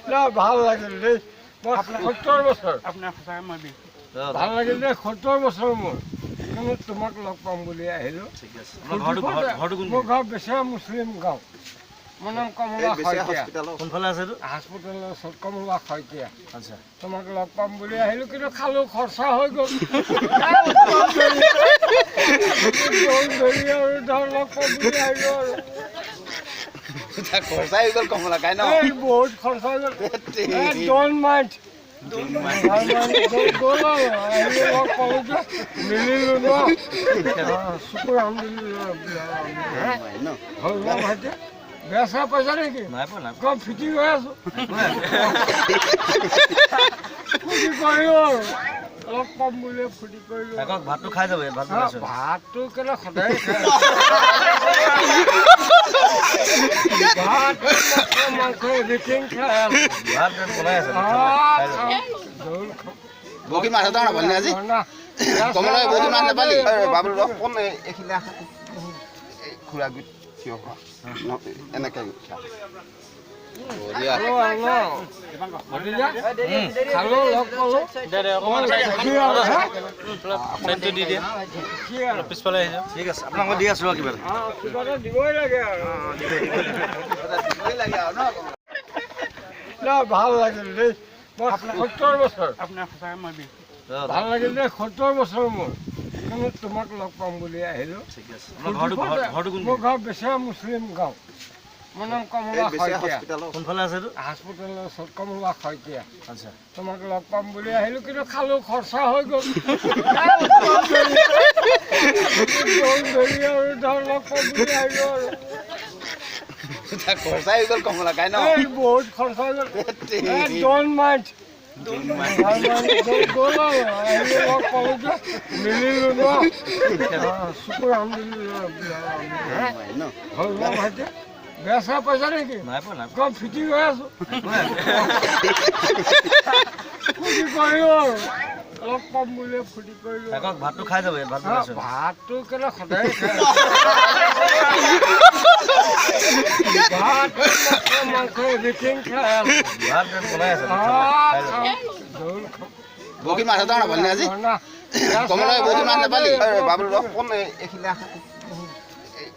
না ভাল লাগিল দেই মই 70 বছৰ আপোনাৰ সঁচাকৈ মই বিহু ভাল লাগিল দেই 70 বছৰ মোৰ কিন্তু তোমাক লগ পাম বুলি আহিলোঁ মোৰ গাঁও বেচেৰা মুছলিম গাঁও মোৰ নাম কমলা শইকীয়া কোনফালে আছে হাস্পতালৰ ওচৰত কমলা শইকীয়া আচ্ছা তোমাক লগ পাম বুলি আহিলোঁ কিন্তু খালোঁ খৰচা হৈ গ'ল ধৰি আৰু ধৰ লগ পাম বুলি আহিলোঁ আৰু খৰচা হৈ গ'ল কমলা খাই ন বহুত খৰচা হৈ গ'ল ডোন্ট মাইণ্ড গ'ল আৰু আহিলোঁ লগ পালোঁ যে মিলিলোঁ ন শুকুৰ আলহামদুলিল্লাহ হ'ল ন ভাইটি বেয়া চেয়া পাইছা নেকি কম ফিটিং হৈ আছোঁ ফূৰ্তি কৰিলোঁ আৰু লগ পাম বুলি ফূৰ্তি কৰিলোঁ ভাতটো খাই যাব ভাতটো কেলে সদায় খাই ভাত মাংস এভৰিথিং খাই বগী মাছ এটা নাপালি আজি কমলা বগী মাছ নাপালি বাবুল কোন এইখিনি খুৰা গুট থিয় হোৱা এনেকৈ খালোঁ লগ পালোঁ পিছফালে ঠিক আছে আপোনাক দি আছোঁ কিবা কিবা এটা দিবই লাগে আৰু না ভাল লাগিল দেই মই 70 বছৰ আপোনাৰ সঁচাকৈ মই বিহু ভাল লাগিল দেই 70 বছৰ মোৰ কিন্তু তোমাক লগ পাম বুলি আহিলোঁ মোৰ গাঁও বেচেৰা মুছলিম গাঁও মোৰ নাম কমলা শইকীয়া কোনফালে আছে হাস্পতালৰ ওচৰত কমলা শইকীয়া আচ্ছা তোমাক লগ পাম বুলি আহিলোঁ কিন্তু খালোঁ খৰচা হৈ গ'ল ধৰি আৰু ধৰ লগ পাম বুলি আহিলোঁ আৰু খৰচা হৈ গ'ল কমলা খাই ন বহুত খৰচা হৈ গ'ল ডোন্ট মাইণ্ড গ'ল আৰু আহিলোঁ লগ পালোঁ যে মিলিলোঁ ন শুকুৰ আলহামদুলিল্লাহ হ'ল ন ভাইটি বেয়া চেয়া পাইছা নেকি কম ফিটিং হৈ আছোঁ ফূৰ্তি কৰিলোঁ আৰু লগ পাম বুলি ফূৰ্তি কৰিলোঁ ভাতটো খাই যাব ভাতটো কেলে সদায় খাই ভাত মাংস এভৰিথিং খাই বগী মাছ এটা নাপালি আজি কমলা বগী মাছ নাপালি বাবুল কোন এইখিনি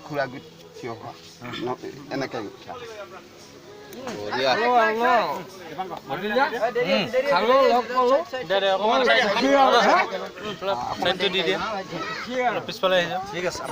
খুৰা গুট থিয় হোৱা এনেকৈ খালোঁ লগ পালোঁ পিছফালে ঠিক আছে